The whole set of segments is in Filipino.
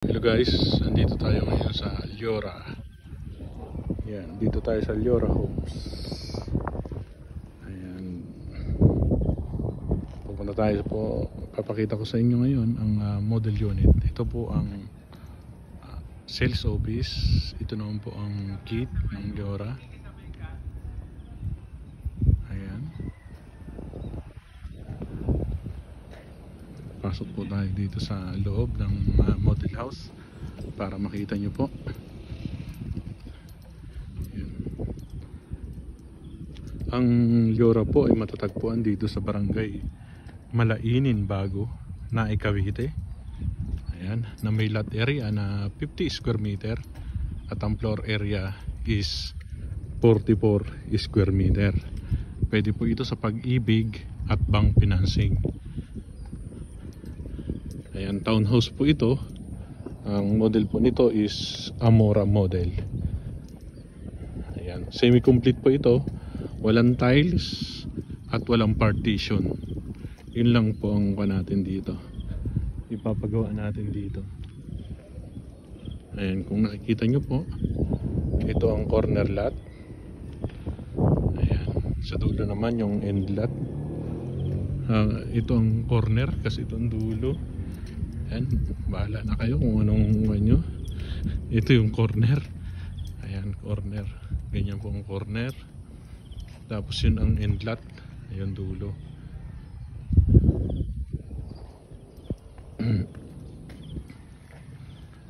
Hello guys, andito tayo ngayon sa Lyora. Yan, dito tayo sa Lyora Homes. Ayan. Pupunta tayo po, papakita ko sa inyo ngayon ang model unit. Ito po ang sales office. Ito naman po ang gate ng Lyora. Ayan. Pasok po tayo dito sa loob ng model house para makita nyo po. Ayan. Ang Lyora po ay matatagpuan dito sa barangay Malainin, Bago, Nae, Cavite. Ayan, na may lot area na 50 square meter at ang floor area is 44 square meter. Pwede po ito sa Pag-ibig at bank financing. Ayan, townhouse po ito. Ang model po nito is Amora model. Ayan, semi-complete po ito. Walang tiles at walang partition. Yun lang po ang natin dito. Ipapagawa natin dito. Ayan, kung nakikita nyo po, ito ang corner lot. Ayan, sa dulo naman yung end lot. Ito ang corner kasi ito ang dulo. Ayan, bahala na kayo kung anong nyo. Ito yung corner. Ayan, corner. Ganyan po ang corner. Tapos yun ang end lot. Ayan, dulo.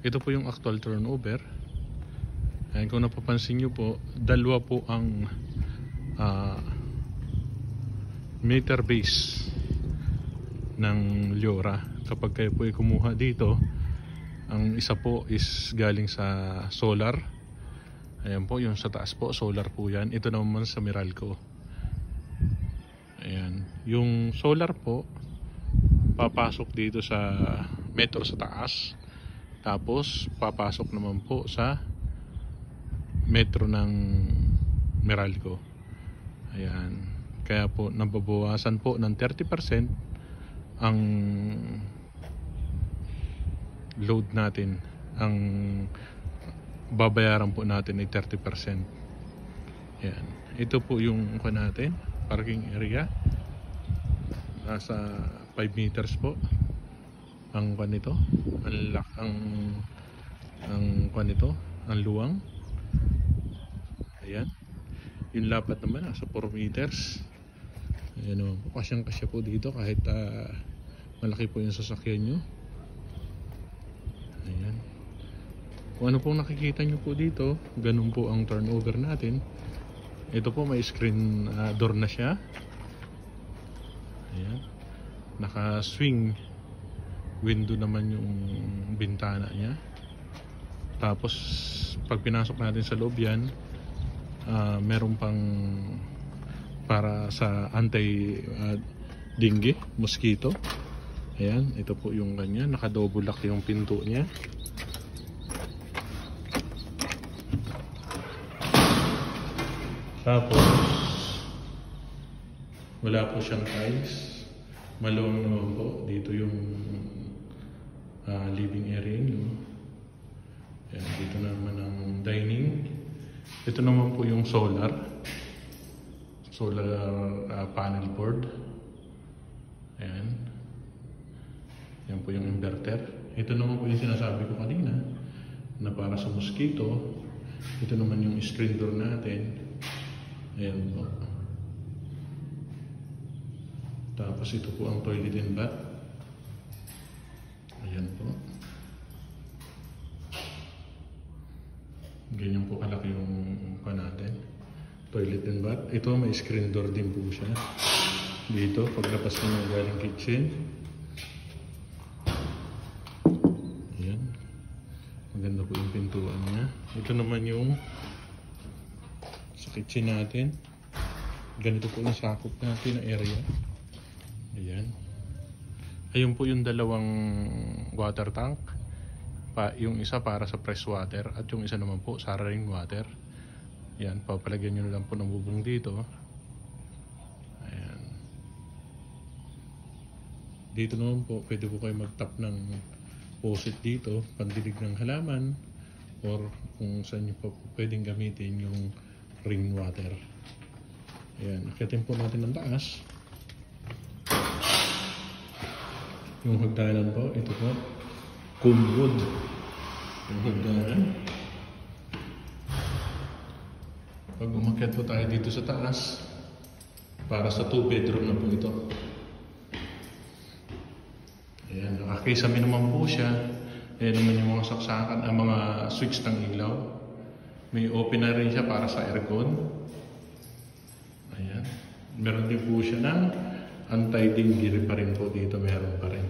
Ito po yung actual turnover. Ayan, kung napapansin nyo po, dalawa po ang meter base ng Lyora. Kapag kayo po ay kumuha dito, ang isa po is galing sa solar. Ayan po, yung sa taas po, solar po yan. Ito naman sa Meralco. Ayan, yung solar po papasok dito sa metro sa taas. Tapos papasok naman po sa metro ng Meralco. Ayan, kaya po nababawasan po ng 30% ang load natin. Ang babayaran po natin ay 30%. Ayan, ito po yung natin, parking area. Nasa 5 meters po ang nito, ang nito, ang luwang. Ayan, yung lapat naman nasa 4 meters. Ayan naman po, kasyang kasya po dito kahit malaki po yung sasakyan nyo. Ayan, kung ano pong nakikita nyo po dito, ganun po ang turnover natin. Ito po may screen door na siya. Ayan, naka swing window naman yung bintana niya. Tapos pag pinasok natin sa loob yan, meron pang para sa anti dengue, mosquito. Ayan, ito po yung ganyan, naka double lock yung pinto niya. Tapos wala po siyang tiles, maluwang naman po. Dito yung living area nyo. Ayan, dito naman ang dining. Ito naman po yung solar panel board. Ayan, yan po yung inverter. Ito naman po yung sinasabi ko kanina na para sa mosquito. Ito naman yung screen door natin. Ayan po. Tapos ito po ang toilet and bath. Ayan po. Ganyan po kalaki yung natin, toilet and bath. Ito may screen door din po siya dito paglabas mo ng galing kitchen. Ayan, maganda po yung pintuan niya. Ito naman yung sa kitchen natin. Ganito po yung sakop natin na area. Ayan, ayun po yung dalawang water tank. Yung isa para sa fresh water at yung isa naman po sa rainwater. Yan, papalagyan nyo na lang po ng bubong dito. Ayan, dito naman po pwede po kayo mag-tap ng faucet dito, pandilig ng halaman, or kung saan nyo pa pwedeng gamitin yung rainwater. Ayan, akitin po natin ang taas. Yung hagdanan po, ito po, comb wood. Yung hagdanan. Pag umakyat po tayo dito sa taas, para sa 2-bedroom na po ito. Ayan, nakakisami naman po siya. Ayan naman yung mga saksakan, ang mga switch ng ilaw. May open na rin siya para sa aircon. Ayan. Meron din po siya ng anti-ding gear pa rin po dito. Meron pa rin.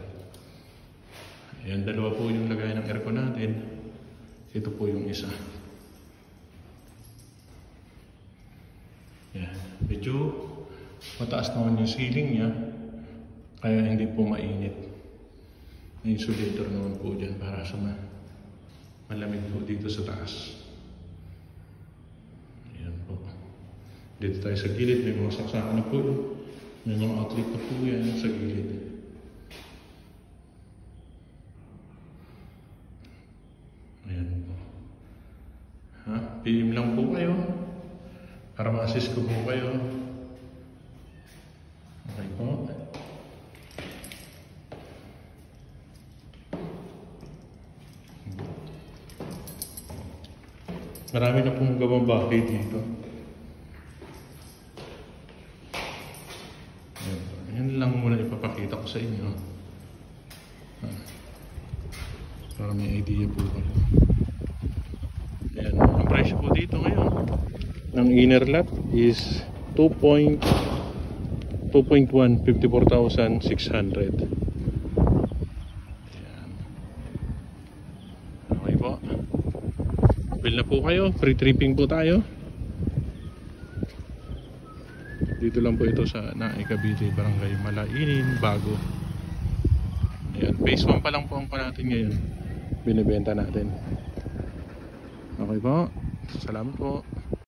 Ayan, dalawa po yung lagay ng aircon natin. Ito po yung isa. Ayan. Medyo mataas naman yung ceiling niya. Kaya hindi po mainit. May insulator naman po dyan para sa malamig po dito sa taas. Ayan po. Dito tayo sa gilid, may mga saksakan na po. May mga outlet na po yan sa gilid. Ayan po. Ha? PM lang po kayo para ma-assist ko po kayo. Okay po. Marami na pong gawang bahay dito. Yan lang muna ipapakita ko sa inyo. Para may idea po kayo. Ayan, ang presyo po dito ngayon ng inner lot is 2.1, 54,600. Okay po. Bill na po kayo, free tripping po tayo. Dito lang po ito sa Nae, Cavite, Barangay Malainin, Bago. Ayan, phase 1 pa lang po ang pa natin ngayon. Binibenta natin. Okay po, salamat po.